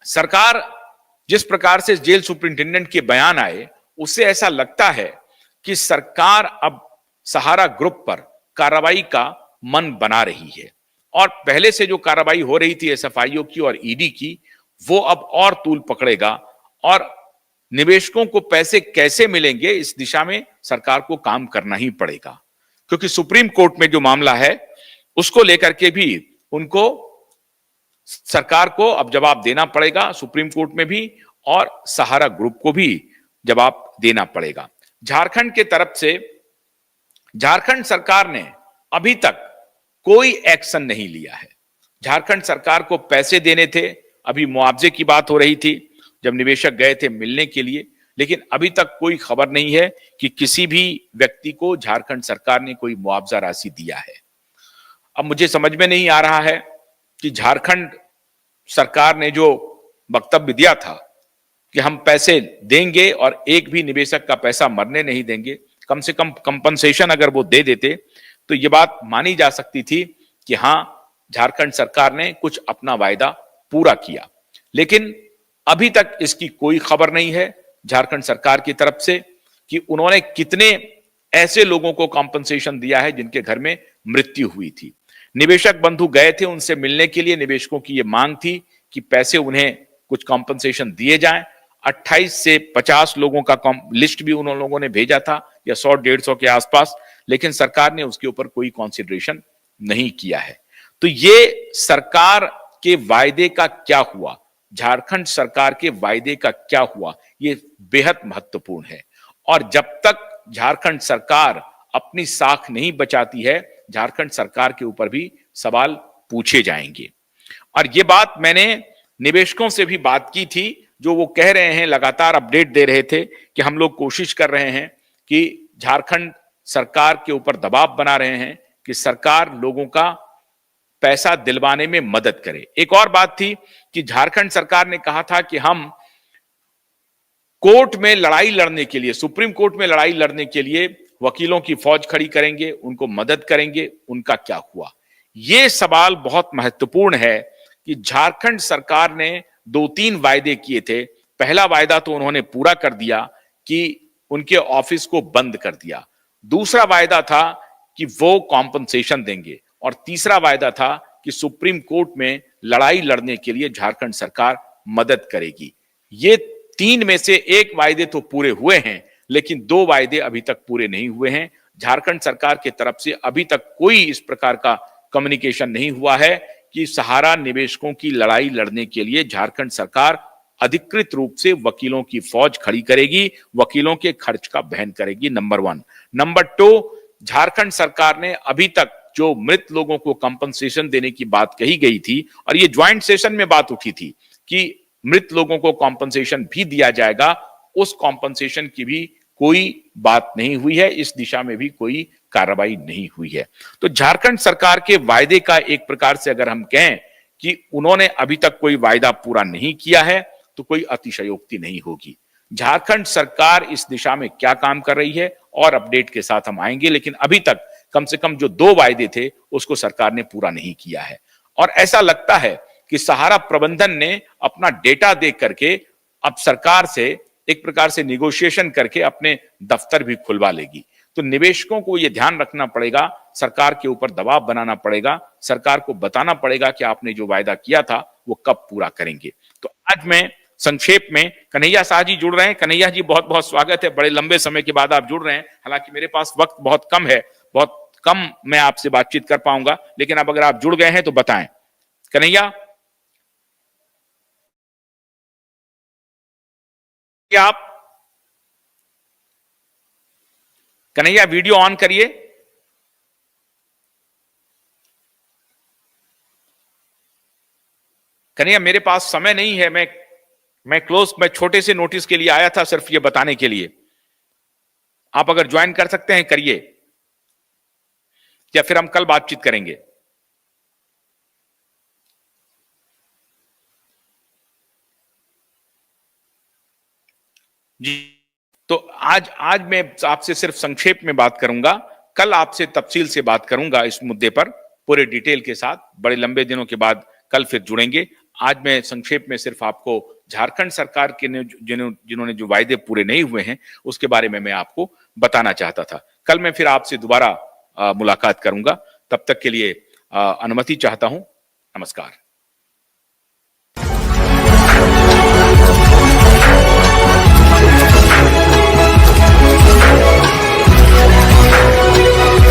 सरकार जिस प्रकार से जेल सुपरिंटेंडेंट के बयान आए, उससे ऐसा लगता है कि सरकार अब सहारा ग्रुप पर कार्रवाई का मन बना रही है और पहले से जो कार्रवाई हो रही थी एसएफआईओ की और ईडी की, वो अब और तूल पकड़ेगा और निवेशकों को पैसे कैसे मिलेंगे इस दिशा में सरकार को काम करना ही पड़ेगा, क्योंकि सुप्रीम कोर्ट में जो मामला है उसको लेकर के भी उनको सरकार को अब जवाब देना पड़ेगा, सुप्रीम कोर्ट में भी और सहारा ग्रुप को भी जवाब देना पड़ेगा। झारखंड के तरफ से झारखंड सरकार ने अभी तक कोई एक्शन नहीं लिया है। झारखंड सरकार को पैसे देने थे, अभी मुआवजे की बात हो रही थी जब निवेशक गए थे मिलने के लिए, लेकिन अभी तक कोई खबर नहीं है कि किसी भी व्यक्ति को झारखंड सरकार ने कोई मुआवजा राशि दिया है। अब मुझे समझ में नहीं आ रहा है कि झारखंड सरकार ने जो वक्तव्य दिया था कि हम पैसे देंगे और एक भी निवेशक का पैसा मरने नहीं देंगे, कम से कम कंपनसेशन अगर वो दे देते तो ये बात मानी जा सकती थी कि हां झारखंड सरकार ने कुछ अपना वायदा पूरा किया। लेकिन अभी तक इसकी कोई खबर नहीं है झारखंड सरकार की तरफ से कि उन्होंने कितने ऐसे लोगों को कॉम्पनसेशन दिया है जिनके घर में मृत्यु हुई थी। निवेशक बंधु गए थे उनसे मिलने के लिए, निवेशकों की यह मांग थी कि पैसे उन्हें कुछ कॉम्पनसेशन दिए जाएं। 28 से 50 लोगों का लिस्ट भी उन लोगों ने भेजा था या 100-150 के आसपास, लेकिन सरकार ने उसके ऊपर कोई कंसीडरेशन नहीं किया है। तो ये सरकार के वायदे का क्या हुआ, झारखंड सरकार के वायदे का क्या हुआ, ये बेहद महत्वपूर्ण है। और जब तक झारखंड सरकार अपनी साख नहीं बचाती है, झारखंड सरकार के ऊपर भी सवाल पूछे जाएंगे। और ये बात मैंने निवेशकों से भी बात की थी, जो वो कह रहे हैं, लगातार अपडेट दे रहे थे कि हम लोग कोशिश कर रहे हैं कि झारखंड सरकार के ऊपर दबाव बना रहे हैं कि सरकार लोगों का पैसा दिलवाने में मदद करे। एक और बात थी कि झारखंड सरकार ने कहा था कि हम कोर्ट में लड़ाई लड़ने के लिए, सुप्रीम कोर्ट में लड़ाई लड़ने के लिए वकीलों की फौज खड़ी करेंगे, उनको मदद करेंगे। उनका क्या हुआ? यह सवाल बहुत महत्वपूर्ण है कि झारखंड सरकार ने 2-3 वायदे किए थे। पहला वायदा तो उन्होंने पूरा कर दिया कि उनके ऑफिस को बंद कर दिया। दूसरा वायदा था कि वो कॉम्पनसेशन देंगे और तीसरा वायदा था कि सुप्रीम कोर्ट में लड़ाई लड़ने के लिए झारखंड सरकार मदद करेगी। ये 3 में से एक वायदे तो पूरे हुए हैं, लेकिन 2 वायदे अभी तक पूरे नहीं हुए हैं। झारखंड सरकार की तरफ से अभी तक कोई इस प्रकार का कम्युनिकेशन नहीं हुआ है कि सहारा निवेशकों की लड़ाई लड़ने के लिए झारखंड सरकार अधिकृत रूप से वकीलों की फौज खड़ी करेगी, वकीलों के खर्च का वहन करेगी। नंबर 1। नंबर 2, झारखंड सरकार ने अभी तक जो मृत लोगों को कंपनसेशन देने की बात कही गई थी, और ये ज्वाइंट सेशन में बात उठी थी कि मृत लोगों को कंपनसेशन भी दिया जाएगा, उस कंपनसेशन की भी कोई बात नहीं हुई है। इस दिशा में भी कोई कार्रवाई नहीं हुई है। तो झारखंड सरकार के वायदे का एक प्रकार से अगर हम कहें कि उन्होंने अभी तक कोई वायदा पूरा नहीं किया है, तो कोई अतिशयोक्ति नहीं होगी। झारखंड सरकार इस दिशा में क्या काम कर रही है और अपडेट के साथ हम आएंगे, लेकिन अभी तक कम से कम जो 2 वायदे थे उसको सरकार ने पूरा नहीं किया है। और ऐसा लगता है कि सहारा प्रबंधन ने अपना डेटा देख करके अब सरकार से एक प्रकार से निगोशिएशन करके अपने दफ्तर भी खुलवा लेगी। तो निवेशकों को यह ध्यान रखना पड़ेगा, सरकार के ऊपर दबाव बनाना पड़ेगा, सरकार को बताना पड़ेगा कि आपने जो वायदा किया था वो कब पूरा करेंगे। तो आज मैं संक्षेप में, कन्हैया शाह जी जुड़ रहे हैं। कन्हैया जी, बहुत बहुत स्वागत है, बड़े लंबे समय के बाद आप जुड़ रहे हैं। हालांकि मेरे पास वक्त बहुत कम है, बहुत कम मैं आपसे बातचीत कर पाऊंगा, लेकिन अब अगर आप जुड़ गए हैं तो बताएं। कन्हैया, आप कन्हैया वीडियो ऑन करिए। कन्हैया, मेरे पास समय नहीं है, मैं छोटे से नोटिस के लिए आया था, सिर्फ ये बताने के लिए। आप अगर ज्वाइन कर सकते हैं करिए, या फिर हम कल बातचीत करेंगे। जी, तो आज मैं आपसे सिर्फ संक्षेप में बात करूंगा, कल आपसे तफसील से बात करूंगा इस मुद्दे पर पूरे डिटेल के साथ। बड़े लंबे दिनों के बाद कल फिर जुड़ेंगे। आज मैं संक्षेप में सिर्फ आपको झारखंड सरकार के जिन्होंने जो वायदे पूरे नहीं हुए हैं उसके बारे में मैं आपको बताना चाहता था। कल मैं फिर आपसे दोबारा मुलाकात करूंगा। तब तक के लिए अनुमति चाहता हूं। नमस्कार।